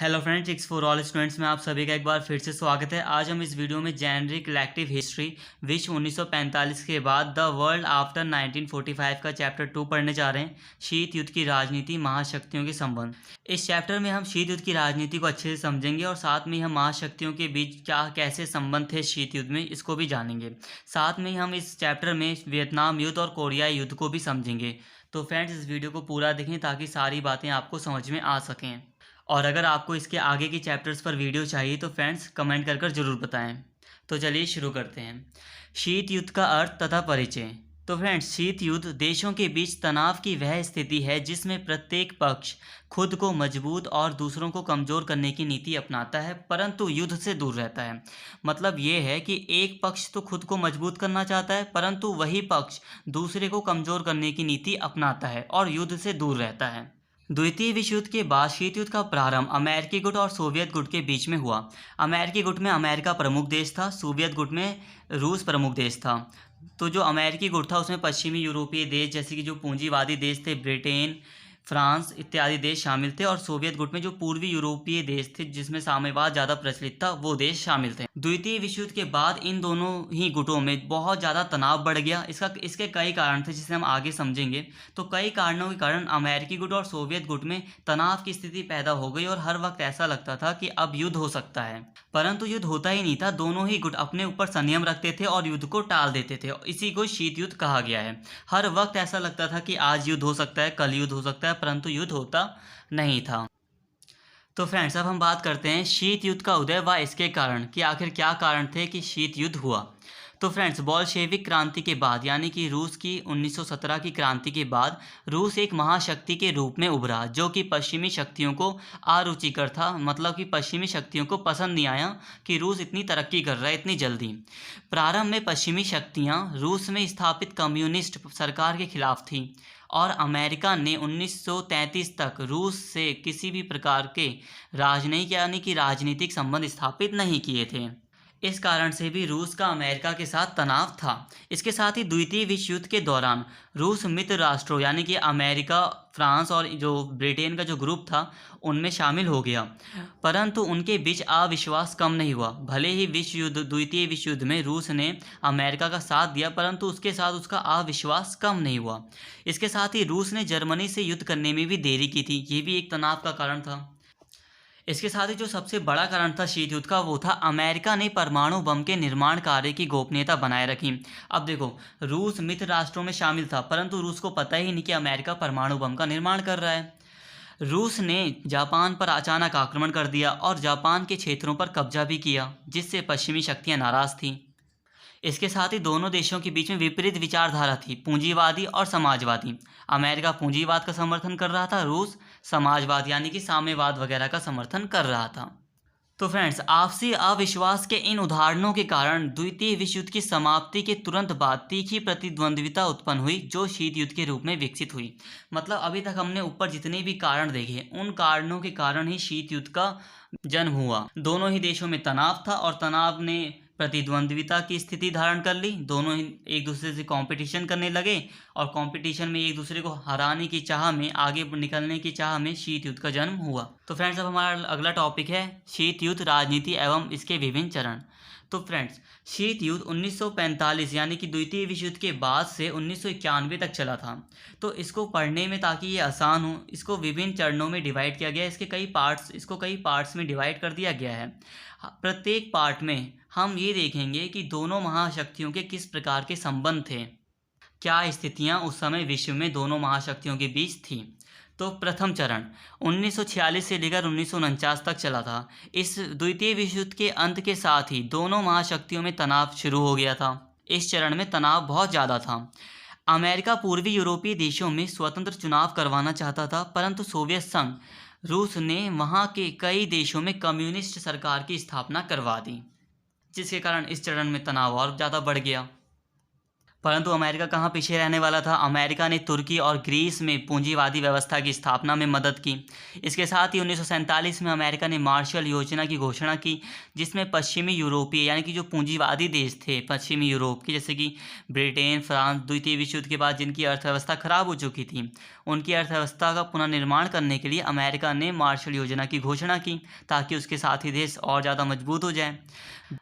Hello friends, it's for all students में आप सभी का एक बार फिर से स्वागत है। आज हम इस वीडियो में जेनरिक इलेक्टिव हिस्ट्री विश्व 1945 के बाद द वर्ल्ड आफ्टर 1945 का चैप्टर 2 पढ़ने जा रहे हैं। शीत युद्ध की राजनीति, महाशक्तियों के संबंध। इस चैप्टर में हम शीत युद्ध की राजनीति को अच्छे से समझेंगे और साथ में हम महाशक्तियों के बीच क्या कैसे संबंध थे शीत युद्ध में, इसको भी जानेंगे। साथ में हम इस चैप्टर में वियतनाम युद्ध और कोरियाई युद्ध को भी समझेंगे। तो फ्रेंड्स, इस वीडियो को पूरा देखें ताकि सारी बातें आपको समझ में आ सकें। और अगर आपको इसके आगे की चैप्टर्स पर वीडियो चाहिए तो फ्रेंड्स कमेंट कर ज़रूर बताएं। तो चलिए शुरू करते हैं। शीत युद्ध का अर्थ तथा परिचय। तो फ्रेंड्स, शीत युद्ध देशों के बीच तनाव की वह स्थिति है जिसमें प्रत्येक पक्ष खुद को मजबूत और दूसरों को कमज़ोर करने की नीति अपनाता है, परंतु युद्ध से दूर रहता है। मतलब ये है कि एक पक्ष तो खुद को मजबूत करना चाहता है, परंतु वही पक्ष दूसरे को कमज़ोर करने की नीति अपनाता है और युद्ध से दूर रहता है। द्वितीय विश्व युद्ध के बाद शीत युद्ध का प्रारंभ अमेरिकी गुट और सोवियत गुट के बीच में हुआ। अमेरिकी गुट में अमेरिका प्रमुख देश था, सोवियत गुट में रूस प्रमुख देश था। तो जो अमेरिकी गुट था उसमें पश्चिमी यूरोपीय देश जैसे कि जो पूंजीवादी देश थे, ब्रिटेन, फ्रांस इत्यादि देश शामिल थे, और सोवियत गुट में जो पूर्वी यूरोपीय देश थे जिसमें साम्यवाद ज़्यादा प्रचलित था, वो देश शामिल थे। द्वितीय विश्व युद्ध के बाद इन दोनों ही गुटों में बहुत ज़्यादा तनाव बढ़ गया। इसके कई कारण थे जिसे हम आगे समझेंगे। तो कई कारणों के कारण अमेरिकी गुट और सोवियत गुट में तनाव की स्थिति पैदा हो गई और हर वक्त ऐसा लगता था कि अब युद्ध हो सकता है, परंतु युद्ध होता ही नहीं था। दोनों ही गुट अपने ऊपर संयम रखते थे और युद्ध को टाल देते थे। इसी को शीत युद्ध कहा गया है। हर वक्त ऐसा लगता था कि आज युद्ध हो सकता है, कल युद्ध हो सकता है, परंतु युद्ध होता नहीं था। तो फ्रेंड्स, अब हम बात करते हैं शीत युद्ध का उदय व इसके कारण कि आखिर क्या कारण थे कि शीत युद्ध हुआ। तो फ्रेंड्स, बोल्शेविक क्रांति के बाद यानी कि रूस की 1917 की क्रांति के बाद रूस एक महाशक्ति के रूप में उभरा जो कि पश्चिमी शक्तियों को अरुचिकर था। मतलब कि पश्चिमी शक्तियों को पसंद नहीं आया कि रूस इतनी तरक्की कर रहा है इतनी जल्दी। प्रारंभ में पश्चिमी शक्तियां रूस में स्थापित कम्युनिस्ट सरकार के खिलाफ थीं और अमेरिका ने 1933 तक रूस से किसी भी प्रकार के राजनयिक यानी कि राजनीतिक संबंध स्थापित नहीं किए थे। इस कारण से भी रूस का अमेरिका के साथ तनाव था। इसके साथ ही द्वितीय विश्व युद्ध के दौरान रूस मित्र राष्ट्रों यानी कि अमेरिका, फ्रांस और जो ब्रिटेन का जो ग्रुप था उनमें शामिल हो गया, परंतु उनके बीच अविश्वास कम नहीं हुआ। भले ही द्वितीय विश्व युद्ध में रूस ने अमेरिका का साथ दिया, परंतु उसके साथ उसका अविश्वास कम नहीं हुआ। इसके साथ ही रूस ने जर्मनी से युद्ध करने में भी देरी की थी, ये भी एक तनाव का कारण था। इसके साथ ही जो सबसे बड़ा कारण था शीत युद्ध का वो था अमेरिका ने परमाणु बम के निर्माण कार्य की गोपनीयता बनाए रखी। अब देखो, रूस मित्र राष्ट्रों में शामिल था, परंतु रूस को पता ही नहीं कि अमेरिका परमाणु बम का निर्माण कर रहा है। रूस ने जापान पर अचानक आक्रमण कर दिया और जापान के क्षेत्रों पर कब्जा भी किया, जिससे पश्चिमी शक्तियां नाराज थीं। इसके साथ ही दोनों देशों के बीच में विपरीत विचारधारा थी, पूंजीवादी और समाजवादी। अमेरिका पूंजीवाद का समर्थन कर रहा था, रूस समाजवाद यानी कि साम्यवाद वगैरह का समर्थन कर रहा था। तो फ्रेंड्स, आपसी अविश्वास के इन उदाहरणों के कारण द्वितीय विश्व युद्ध की समाप्ति के तुरंत बाद तीखी प्रतिद्वंद्विता उत्पन्न हुई जो शीत युद्ध के रूप में विकसित हुई। मतलब अभी तक हमने ऊपर जितने भी कारण देखे उन कारणों के कारण ही शीत युद्ध का जन्म हुआ। दोनों ही देशों में तनाव था और तनाव ने प्रतिद्वंद्विता की स्थिति धारण कर ली। दोनों ही एक दूसरे से कंपटीशन करने लगे और कंपटीशन में एक दूसरे को हराने की चाह में, आगे निकलने की चाह में शीत युद्ध का जन्म हुआ। तो फ्रेंड्स, अब हमारा अगला टॉपिक है शीत युद्ध, राजनीति एवं इसके विभिन्न चरण। तो फ्रेंड्स, शीत युद्ध 1945 यानी कि द्वितीय विश्व युद्ध के बाद से 1991 तक चला था। तो इसको पढ़ने में, ताकि ये आसान हो, इसको विभिन्न चरणों में डिवाइड किया गया है। इसको कई पार्ट्स में डिवाइड कर दिया गया है। प्रत्येक पार्ट में हम ये देखेंगे कि दोनों महाशक्तियों के किस प्रकार के संबंध थे, क्या स्थितियां उस समय विश्व में दोनों महाशक्तियों के बीच थी। तो प्रथम चरण 1946 से लेकर 1949 तक चला था। इस द्वितीय विश्व युद्ध के अंत के साथ ही दोनों महाशक्तियों में तनाव शुरू हो गया था। इस चरण में तनाव बहुत ज़्यादा था। अमेरिका पूर्वी यूरोपीय देशों में स्वतंत्र चुनाव करवाना चाहता था, परंतु सोवियत संघ रूस ने वहाँ के कई देशों में कम्युनिस्ट सरकार की स्थापना करवा दी, जिसके कारण इस चरण में तनाव और ज़्यादा बढ़ गया। परंतु अमेरिका कहाँ पीछे रहने वाला था। अमेरिका ने तुर्की और ग्रीस में पूंजीवादी व्यवस्था की स्थापना में मदद की। इसके साथ ही 1947 में अमेरिका ने मार्शल योजना की घोषणा की, जिसमें पश्चिमी यूरोपीय यानी कि जो पूंजीवादी देश थे पश्चिमी यूरोप के, जैसे कि ब्रिटेन, फ्रांस, द्वितीय विश्व युद्ध के बाद जिनकी अर्थव्यवस्था खराब हो चुकी थी, उनकी अर्थव्यवस्था का पुनर्निर्माण करने के लिए अमेरिका ने मार्शल योजना की घोषणा की, ताकि उसके साथी देश और ज़्यादा मजबूत हो जाएं।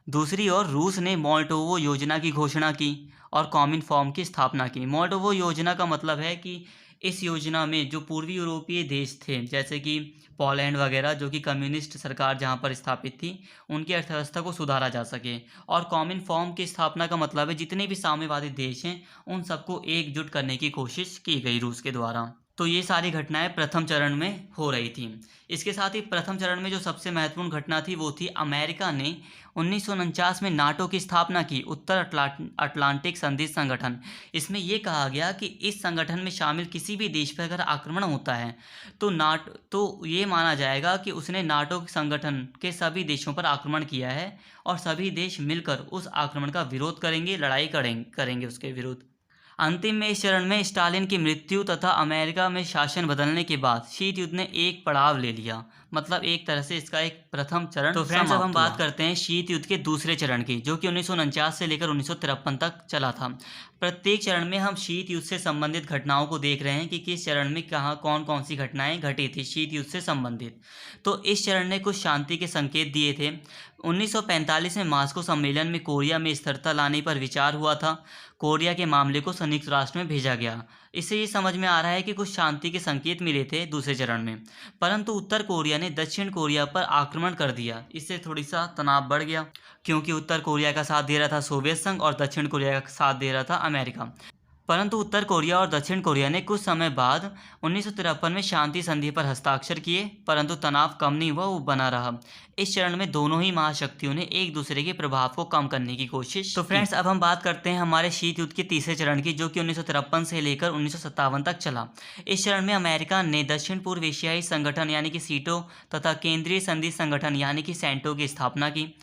दूसरी ओर रूस ने मोल्टोवो योजना की घोषणा की और कॉमिनफॉर्म की स्थापना की। मोल्टोवो योजना का मतलब है कि इस योजना में जो पूर्वी यूरोपीय देश थे, जैसे कि पोलैंड वगैरह, जो कि कम्युनिस्ट सरकार जहां पर स्थापित थी, उनकी अर्थव्यवस्था को सुधारा जा सके। और कॉमिनफॉर्म की स्थापना का मतलब है जितने भी साम्यवादी देश हैं उन सबको एकजुट करने की कोशिश की गई रूस के द्वारा। तो ये सारी घटनाएं प्रथम चरण में हो रही थी। इसके साथ ही प्रथम चरण में जो सबसे महत्वपूर्ण घटना थी वो थी अमेरिका ने 1949 में नाटो की स्थापना की, उत्तर अटलांटिक संधि संगठन। इसमें यह कहा गया कि इस संगठन में शामिल किसी भी देश पर अगर आक्रमण होता है तो ये माना जाएगा कि उसने नाटो संगठन के सभी देशों पर आक्रमण किया है और सभी देश मिलकर उस आक्रमण का विरोध करेंगे, लड़ाई करेंगे उसके विरुद्ध। अंतिम में इस चरण में स्टालिन की मृत्यु तथा अमेरिका में शासन बदलने के बाद शीत युद्ध ने एक पड़ाव ले लिया, मतलब एक तरह से इसका एक प्रथम चरण। तो फ्रेंड्स, अब हम बात करते हैं शीत युद्ध के दूसरे चरण की, जो कि 1949 से लेकर 1953 तक चला था। प्रत्येक चरण में हम शीत युद्ध से संबंधित घटनाओं को देख रहे हैं कि किस चरण में कहाँ कौन कौन सी घटनाएं घटी थी शीत युद्ध से संबंधित। तो इस चरण ने कुछ शांति के संकेत दिए थे। 1945 में मास्को सम्मेलन में कोरिया में स्थिरता लाने पर विचार हुआ था। कोरिया के मामले को संयुक्त राष्ट्र में भेजा गया। इससे ये समझ में आ रहा है कि कुछ शांति के संकेत मिले थे दूसरे चरण में। परंतु उत्तर कोरिया ने दक्षिण कोरिया पर आक्रमण कर दिया। इससे थोड़ी सा तनाव बढ़ गया, क्योंकि उत्तर कोरिया का साथ दे रहा था सोवियत संघ और दक्षिण कोरिया का साथ दे रहा था अमेरिका। परंतु उत्तर कोरिया और दक्षिण कोरिया ने कुछ समय बाद 1953 में शांति संधि पर हस्ताक्षर किए, परंतु तनाव कम नहीं हुआ, वो बना रहा। इस चरण में दोनों ही महाशक्तियों ने एक दूसरे के प्रभाव को कम करने की कोशिश। तो फ्रेंड्स, अब हम बात करते हैं हमारे शीत युद्ध के तीसरे चरण की, जो कि 1953 से लेकर 1957 तक चला। इस चरण में अमेरिका ने दक्षिण पूर्व एशियाई संगठन यानी कि सीटो तथा केंद्रीय संधि संगठन यानी कि सेंटो की स्थापना की।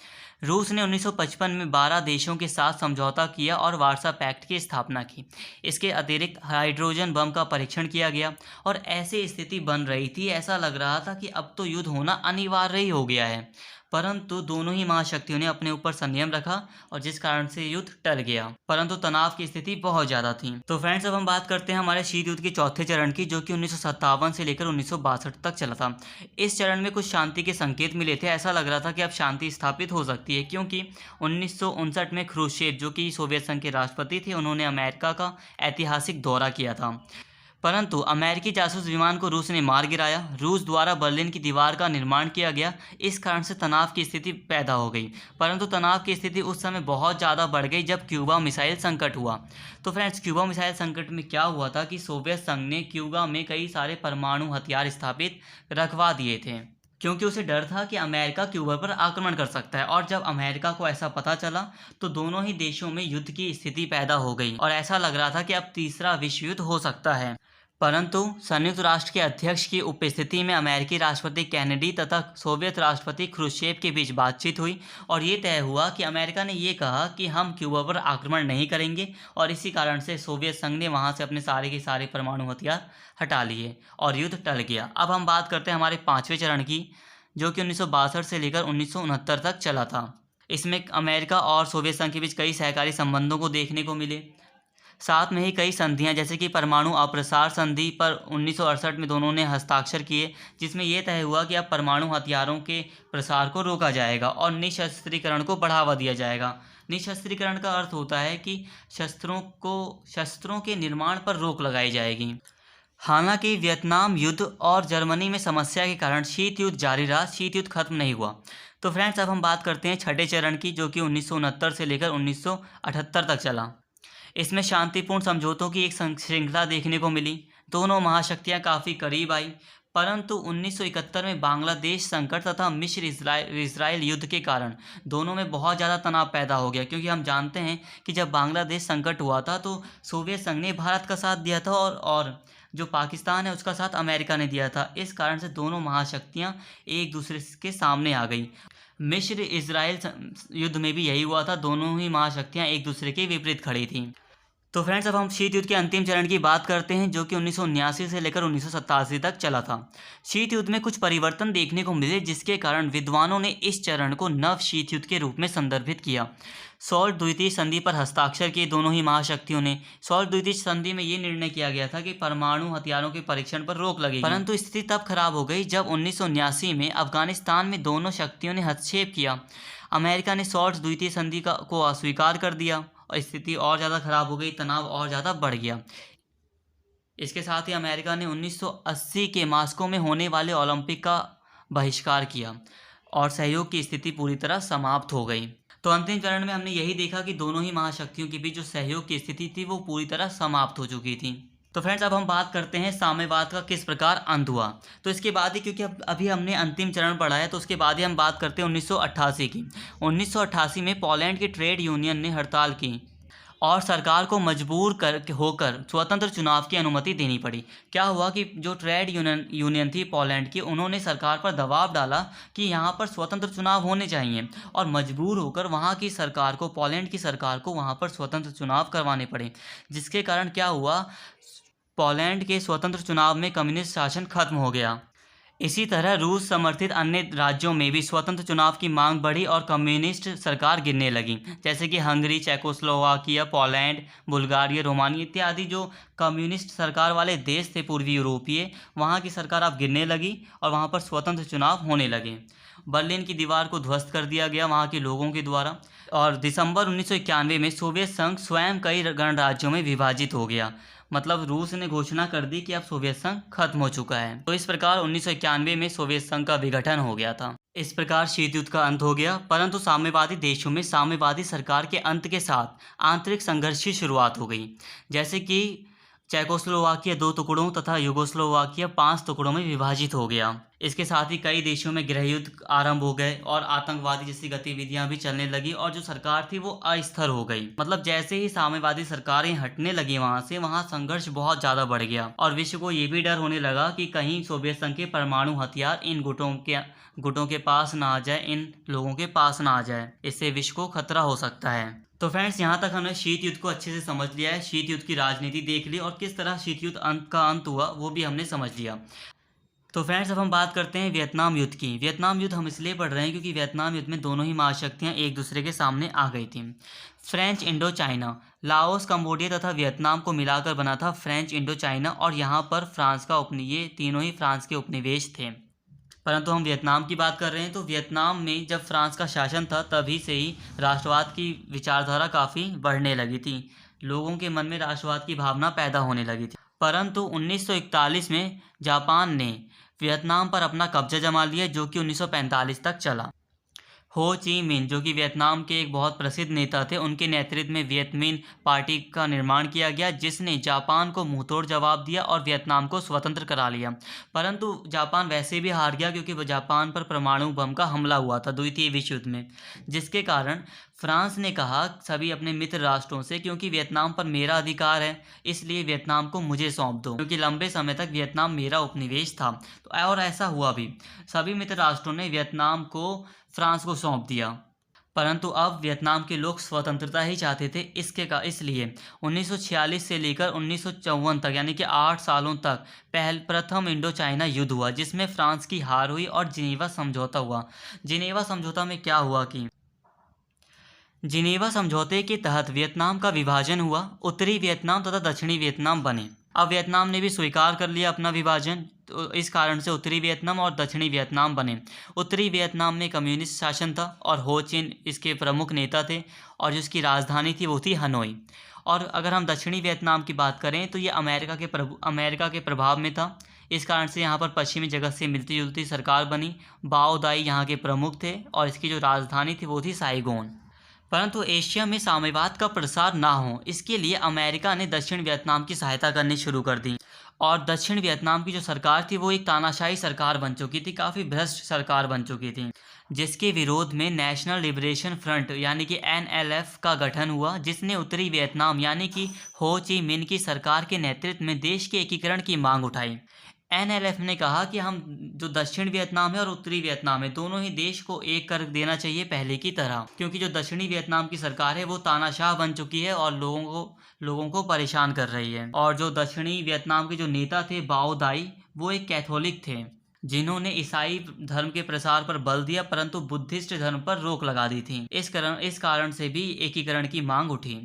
रूस ने 1955 में 12 देशों के साथ समझौता किया और वार्सा पैक्ट की स्थापना की। इसके अतिरिक्त हाइड्रोजन बम का परीक्षण किया गया और ऐसी स्थिति बन रही थी, ऐसा लग रहा था कि अब तो युद्ध होना अनिवार्य ही हो गया है। परंतु दोनों ही महाशक्तियों ने अपने ऊपर संयम रखा और जिस कारण से युद्ध टल गया, परंतु तनाव की स्थिति बहुत ज़्यादा थी। तो फ्रेंड्स, अब हम बात करते हैं हमारे शीत युद्ध के चौथे चरण की, जो कि 1957 से लेकर 1962 तक चला था। इस चरण में कुछ शांति के संकेत मिले थे। ऐसा लग रहा था कि अब शांति स्थापित हो सकती है, क्योंकि 1959 में ख्रुश्चेव, जो कि सोवियत संघ के राष्ट्रपति थे, उन्होंने अमेरिका का ऐतिहासिक दौरा किया था। परंतु अमेरिकी जासूस विमान को रूस ने मार गिराया। रूस द्वारा बर्लिन की दीवार का निर्माण किया गया। इस कारण से तनाव की स्थिति पैदा हो गई, परंतु तनाव की स्थिति उस समय बहुत ज़्यादा बढ़ गई जब क्यूबा मिसाइल संकट हुआ। तो फ्रेंड्स, क्यूबा मिसाइल संकट में क्या हुआ था कि सोवियत संघ ने क्यूबा में कई सारे परमाणु हथियार स्थापित रखवा दिए थे, क्योंकि उसे डर था कि अमेरिका क्यूबा पर आक्रमण कर सकता है। और जब अमेरिका को ऐसा पता चला तो दोनों ही देशों में युद्ध की स्थिति पैदा हो गई और ऐसा लग रहा था कि अब तीसरा विश्व युद्ध हो सकता है। परंतु संयुक्त राष्ट्र के अध्यक्ष की उपस्थिति में अमेरिकी राष्ट्रपति कैनेडी तथा सोवियत राष्ट्रपति ख्रुश्चेव के बीच बातचीत हुई और ये तय हुआ कि अमेरिका ने ये कहा कि हम क्यूबा पर आक्रमण नहीं करेंगे, और इसी कारण से सोवियत संघ ने वहाँ से अपने सारे के सारे परमाणु हथियार हटा लिए और युद्ध टल गया। अब हम बात करते हैं हमारे पाँचवें चरण की, जो कि 1962 से लेकर 1969 तक चला था। इसमें अमेरिका और सोवियत संघ के बीच कई सहकारी संबंधों को देखने को मिले। साथ में ही कई संधियां, जैसे कि परमाणु अप्रसार संधि पर 1968 में दोनों ने हस्ताक्षर किए, जिसमें यह तय हुआ कि अब परमाणु हथियारों के प्रसार को रोका जाएगा और निशस्त्रीकरण को बढ़ावा दिया जाएगा। निशस्त्रीकरण का अर्थ होता है कि शस्त्रों के निर्माण पर रोक लगाई जाएगी। हालांकि वियतनाम युद्ध और जर्मनी में समस्या के कारण शीत युद्ध जारी रहा, शीत युद्ध खत्म नहीं हुआ। तो फ्रेंड्स, अब हम बात करते हैं छठे चरण की, जो कि 1969 से लेकर 1978 तक चला। इसमें शांतिपूर्ण समझौतों की एक श्रृंखला देखने को मिली। दोनों महाशक्तियां काफ़ी करीब आई, परंतु 1971 में बांग्लादेश संकट तथा मिस्र इजराइल युद्ध के कारण दोनों में बहुत ज़्यादा तनाव पैदा हो गया, क्योंकि हम जानते हैं कि जब बांग्लादेश संकट हुआ था तो सोवियत संघ ने भारत का साथ दिया था और जो पाकिस्तान है उसका साथ अमेरिका ने दिया था। इस कारण से दोनों महाशक्तियां एक दूसरे के सामने आ गई। मिस्र इजराइल युद्ध में भी यही हुआ था, दोनों ही महाशक्तियां एक दूसरे के विपरीत खड़ी थीं। तो फ्रेंड्स, अब हम शीत युद्ध के अंतिम चरण की बात करते हैं, जो कि 1979 से लेकर 1987 तक चला था। शीत युद्ध में कुछ परिवर्तन देखने को मिले, जिसके कारण विद्वानों ने इस चरण को नव शीत युद्ध के रूप में संदर्भित किया। सॉल्ट द्वितीय संधि पर हस्ताक्षर किए दोनों ही महाशक्तियों ने। सॉल्ट द्वितीय संधि में ये निर्णय किया गया था कि परमाणु हथियारों के परीक्षण पर रोक लगेगी, परंतु स्थिति तब खराब हो गई जब 1979 में अफगानिस्तान में दोनों शक्तियों ने हस्तक्षेप किया। अमेरिका ने सॉल्ट द्वितीय संधि को अस्वीकार कर दिया और स्थिति और ज़्यादा खराब हो गई, तनाव और ज़्यादा बढ़ गया। इसके साथ ही अमेरिका ने 1980 के मास्को में होने वाले ओलंपिक का बहिष्कार किया और सहयोग की स्थिति पूरी तरह समाप्त हो गई। तो अंतिम चरण में हमने यही देखा कि दोनों ही महाशक्तियों के बीच जो सहयोग की स्थिति थी वो पूरी तरह समाप्त हो चुकी थी। तो फ्रेंड्स, अब हम बात करते हैं साम्यवाद का किस प्रकार अंत हुआ। तो इसके बाद ही, क्योंकि अभी हमने अंतिम चरण पढ़ा है, तो उसके बाद ही हम बात करते हैं 1988 की। 1988 में पोलैंड की ट्रेड यूनियन ने हड़ताल की और सरकार को मजबूर होकर स्वतंत्र चुनाव की अनुमति देनी पड़ी। क्या हुआ कि जो ट्रेड यूनियन थी पोलैंड की, उन्होंने सरकार पर दबाव डाला कि यहाँ पर स्वतंत्र चुनाव होने चाहिए और मजबूर होकर वहाँ की सरकार को, पोलैंड की सरकार को वहाँ पर स्वतंत्र चुनाव करवाने पड़े, जिसके कारण क्या हुआ, पोलैंड के स्वतंत्र चुनाव में कम्युनिस्ट शासन खत्म हो गया। इसी तरह रूस समर्थित अन्य राज्यों में भी स्वतंत्र चुनाव की मांग बढ़ी और कम्युनिस्ट सरकार गिरने लगी, जैसे कि Hungary, Czechoslovakia, Poland, Bulgaria, Romania इत्यादि जो कम्युनिस्ट सरकार वाले देश थे पूर्वी यूरोपीय, वहाँ की सरकार अब गिरने लगी और वहाँ पर स्वतंत्र चुनाव होने लगे। बर्लिन की दीवार को ध्वस्त कर दिया गया वहाँ के लोगों के द्वारा और दिसंबर 1991 में सोवियत संघ स्वयं कई गणराज्यों में विभाजित हो गया। मतलब रूस ने घोषणा कर दी कि अब सोवियत संघ खत्म हो चुका है। तो इस प्रकार 1991 में सोवियत संघ का विघटन हो गया था। इस प्रकार शीत युद्ध का अंत हो गया, परंतु साम्यवादी देशों में साम्यवादी सरकार के अंत के साथ आंतरिक संघर्ष की शुरुआत हो गई, जैसे कि चेकोस्लोवाकिया 2 टुकड़ों तथा यूगोस्लोवाकिया 5 टुकड़ों में विभाजित हो गया। इसके साथ ही कई देशों में गृहयुद्ध आरंभ हो गए और आतंकवादी जैसी गतिविधियां भी चलने लगी और जो सरकार थी वो अस्थिर हो गई। मतलब जैसे ही साम्यवादी सरकारें हटने लगी वहां से, वहां संघर्ष बहुत ज़्यादा बढ़ गया और विश्व को ये भी डर होने लगा कि कहीं सोवियत संघ के परमाणु हथियार इन गुटों के पास ना आ जाए, इन लोगों के पास ना आ जाए। इससे विश्व को खतरा हो सकता है। तो फ्रेंड्स, यहाँ तक हमने शीत युद्ध को अच्छे से समझ लिया है, शीत युद्ध की राजनीति देख ली और किस तरह शीत युद्ध का अंत हुआ वो भी हमने समझ लिया। तो फ्रेंड्स, अब हम बात करते हैं वियतनाम युद्ध की। वियतनाम युद्ध हम इसलिए पढ़ रहे हैं क्योंकि वियतनाम युद्ध में दोनों ही महाशक्तियाँ एक दूसरे के सामने आ गई थी। French Indo China, Laos, Cambodia तथा वियतनाम को मिलाकर बना था फ्रेंच इंडो चाइना और यहाँ पर फ्रांस का ये तीनों ही फ्रांस के उपनिवेश थे। परंतु हम वियतनाम की बात कर रहे हैं, तो वियतनाम में जब फ्रांस का शासन था तभी से ही राष्ट्रवाद की विचारधारा काफ़ी बढ़ने लगी थी, लोगों के मन में राष्ट्रवाद की भावना पैदा होने लगी थी। परंतु 1941 में जापान ने वियतनाम पर अपना कब्जा जमा लिया, जो कि 1945 तक चला। हो ची मिन, जो कि वियतनाम के एक बहुत प्रसिद्ध नेता थे, उनके नेतृत्व में वियत मिन पार्टी का निर्माण किया गया, जिसने जापान को मुंहतोड़ जवाब दिया और वियतनाम को स्वतंत्र करा लिया। परंतु जापान वैसे भी हार गया क्योंकि जापान पर परमाणु बम का हमला हुआ था द्वितीय विश्व युद्ध में, जिसके कारण फ्रांस ने कहा सभी अपने मित्र राष्ट्रों से, क्योंकि वियतनाम पर मेरा अधिकार है इसलिए वियतनाम को मुझे सौंप दो, क्योंकि लंबे समय तक वियतनाम मेरा उपनिवेश था। तो और ऐसा हुआ भी, सभी मित्र राष्ट्रों ने वियतनाम को फ्रांस को सौंप दिया। परंतु अब वियतनाम के लोग स्वतंत्रता ही चाहते थे, इसलिए 1946 से लेकर 1954 तक, यानी कि 8 सालों तक प्रथम इंडो चाइना युद्ध हुआ, जिसमें फ्रांस की हार हुई और जिनेवा समझौता हुआ। जिनेवा समझौता में क्या हुआ कि जिनेवा समझौते के तहत वियतनाम का विभाजन हुआ, उत्तरी वियतनाम तथा दक्षिणी वियतनाम बने। अब वियतनाम ने भी स्वीकार कर लिया अपना विभाजन, तो इस कारण से उत्तरी वियतनाम और दक्षिणी वियतनाम बने। उत्तरी वियतनाम में कम्युनिस्ट शासन था और हो चिन इसके प्रमुख नेता थे और जिसकी राजधानी थी वो थी हनोई। और अगर हम दक्षिणी वियतनाम की बात करें तो ये अमेरिका के प्रभाव में था, इस कारण से यहाँ पर पश्चिमी जगत से मिलती जुलती सरकार बनी। बाओ दाई यहाँ के प्रमुख थे और इसकी जो राजधानी थी वो थी साइगोन। परंतु एशिया में साम्यवाद का प्रसार ना हो, इसके लिए अमेरिका ने दक्षिण वियतनाम की सहायता करनी शुरू कर दी और दक्षिण वियतनाम की जो सरकार थी वो एक तानाशाही सरकार बन चुकी थी, काफ़ी भ्रष्ट सरकार बन चुकी थी, जिसके विरोध में नेशनल लिबरेशन फ्रंट यानी कि NLF का गठन हुआ, जिसने उत्तरी वियतनाम यानी कि हो ची मिन की सरकार के नेतृत्व में देश के एकीकरण की मांग उठाई। एनएलएफ ने कहा कि हम जो दक्षिण वियतनाम है और उत्तरी वियतनाम है दोनों ही देश को एक कर देना चाहिए पहले की तरह, क्योंकि जो दक्षिणी वियतनाम की सरकार है वो तानाशाह बन चुकी है और लोगों को परेशान कर रही है। और जो दक्षिणी वियतनाम के जो नेता थे बाओ दाई, वो एक कैथोलिक थे जिन्होंने ईसाई धर्म के प्रसार पर बल दिया, परंतु बुद्धिस्ट धर्म पर रोक लगा दी थी। इस कारण से भी एकीकरण की मांग उठी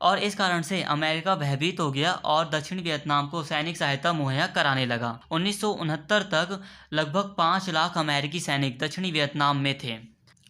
और इस कारण से अमेरिका भयभीत हो गया और दक्षिण वियतनाम को सैनिक सहायता मुहैया कराने लगा। 1969 तक लगभग 5 लाख अमेरिकी सैनिक दक्षिणी वियतनाम में थे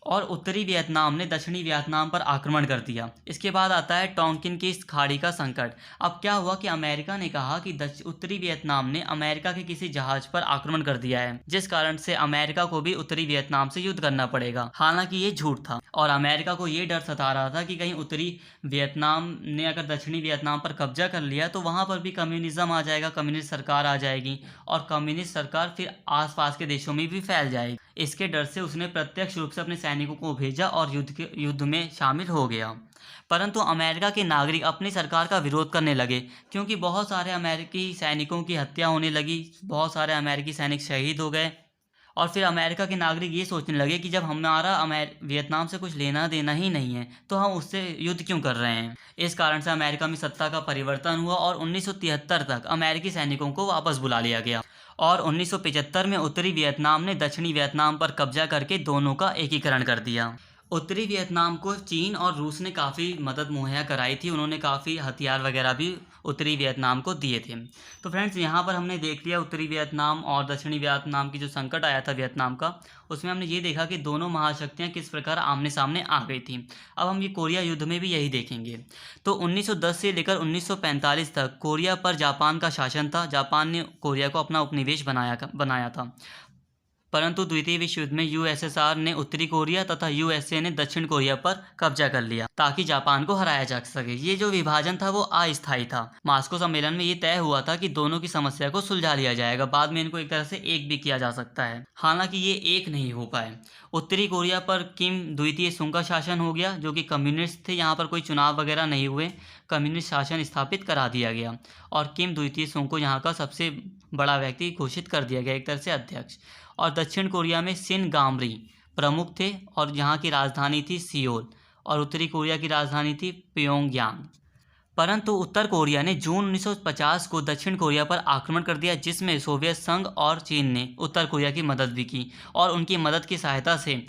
और उत्तरी वियतनाम ने दक्षिणी वियतनाम पर आक्रमण कर दिया। इसके बाद आता है टोंकिन की इस खाड़ी का संकट। अब क्या हुआ कि अमेरिका ने कहा कि उत्तरी वियतनाम ने अमेरिका के किसी जहाज पर आक्रमण कर दिया है, जिस कारण से अमेरिका को भी उत्तरी वियतनाम से युद्ध करना पड़ेगा। हालांकि ये झूठ था और अमेरिका को ये डर सता रहा था कि कहीं उत्तरी वियतनाम ने अगर दक्षिणी वियतनाम पर कब्जा कर लिया तो वहां पर भी कम्युनिज्म आ जाएगा, कम्युनिस्ट सरकार आ जाएगी और कम्युनिस्ट सरकार फिर आसपास के देशों में भी फैल जाएगी। इसके डर से उसने प्रत्यक्ष रूप से अपने सैनिकों को भेजा और युद्ध में शामिल हो गया। परंतु अमेरिका के नागरिक अपनी सरकार का विरोध करने लगे, क्योंकि बहुत सारे अमेरिकी सैनिकों की हत्या होने लगी, बहुत सारे अमेरिकी सैनिक शहीद हो गए और फिर अमेरिका के नागरिक ये सोचने लगे कि जब हमारा वियतनाम से कुछ लेना देना ही नहीं है तो हम उससे युद्ध क्यों कर रहे हैं। इस कारण से अमेरिका में सत्ता का परिवर्तन हुआ और 1973 तक अमेरिकी सैनिकों को वापस बुला लिया गया और 1975 में उत्तरी वियतनाम ने दक्षिणी वियतनाम पर कब्जा करके दोनों का एकीकरण कर दिया। उत्तरी वियतनाम को चीन और रूस ने काफ़ी मदद मुहैया कराई थी, उन्होंने काफ़ी हथियार वगैरह भी उत्तरी वियतनाम को दिए थे। तो फ्रेंड्स यहाँ पर हमने देख लिया उत्तरी वियतनाम और दक्षिणी वियतनाम की जो संकट आया था वियतनाम का, उसमें हमने ये देखा कि दोनों महाशक्तियाँ किस प्रकार आमने सामने आ गई थी। अब हम ये कोरिया युद्ध में भी यही देखेंगे। तो 1910 से लेकर 1945 तक कोरिया पर जापान का शासन था। जापान ने कोरिया को अपना उपनिवेश बनाया था, परंतु द्वितीय विश्व युद्ध में यूएसएसआर ने उत्तरी कोरिया तथा यूएसए ने दक्षिण कोरिया पर कब्जा कर लिया ताकि जापान को हराया जा सके। ये जो विभाजन था वो अस्थायी था। मास्को सम्मेलन में ये तय हुआ था कि दोनों की समस्या को सुलझा लिया जाएगा, बाद में इनको एक तरह से एक भी किया जा सकता है। हालांकि ये एक नहीं हो पाए। उत्तरी कोरिया पर किम द्वितीय सुंग का शासन हो गया, जो कि कम्युनिस्ट थे। यहाँ पर कोई चुनाव वगैरह नहीं हुए, कम्युनिस्ट शासन स्थापित करा दिया गया और किम द्वितीय सुंग को यहाँ का सबसे बड़ा व्यक्ति घोषित कर दिया गया, एक तरह से अध्यक्ष। और दक्षिण कोरिया में सिन गामरी प्रमुख थे और यहाँ की राजधानी थी सियोल और उत्तरी कोरिया की राजधानी थी प्योंगयांग। परंतु उत्तर कोरिया ने जून 1950 को दक्षिण कोरिया पर आक्रमण कर दिया, जिसमें सोवियत संघ और चीन ने उत्तर कोरिया की मदद भी की और उनकी मदद की सहायता से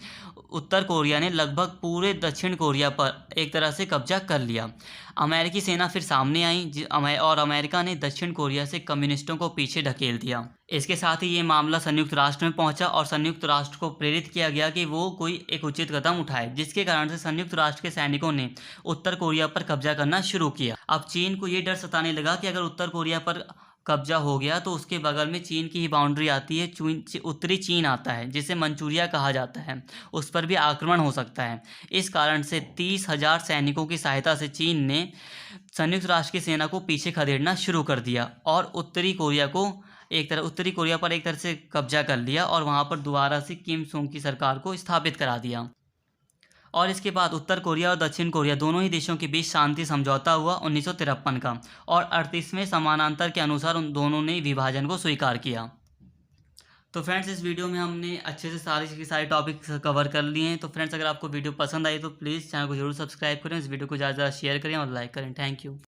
उत्तर कोरिया ने लगभग पूरे दक्षिण कोरिया पर एक तरह से कब्जा कर लिया। अमेरिकी सेना फिर सामने आई और अमेरिका ने दक्षिण कोरिया से कम्युनिस्टों को पीछे ढकेल दिया। इसके साथ ही ये मामला संयुक्त राष्ट्र में पहुंचा और संयुक्त राष्ट्र को प्रेरित किया गया कि वो कोई एक उचित कदम उठाए, जिसके कारण से संयुक्त राष्ट्र के सैनिकों ने उत्तर कोरिया पर कब्जा करना शुरू किया। अब चीन को ये डर सताने लगा कि अगर उत्तर कोरिया पर कब्जा हो गया तो उसके बगल में चीन की ही बाउंड्री आती है, उत्तरी चीन आता है जिसे मंचूरिया कहा जाता है, उस पर भी आक्रमण हो सकता है। इस कारण से 30,000 सैनिकों की सहायता से चीन ने संयुक्त राष्ट्र की सेना को पीछे खदेड़ना शुरू कर दिया और उत्तरी कोरिया पर एक तरह से कब्जा कर लिया और वहाँ पर दोबारा से किम सुंग की सरकार को स्थापित करा दिया। और इसके बाद उत्तर कोरिया और दक्षिण कोरिया दोनों ही देशों के बीच शांति समझौता हुआ 1953 का और 38वें समानांतर के अनुसार उन दोनों ने विभाजन को स्वीकार किया। तो फ्रेंड्स इस वीडियो में हमने अच्छे से सारे टॉपिक्स कवर कर लिए हैं। तो फ्रेंड्स अगर आपको वीडियो पसंद आई तो प्लीज़ चैनल को जरूर सब्सक्राइब करें, इस वीडियो को ज़्यादा से ज़्यादा शेयर करें और लाइक करें। Thank you.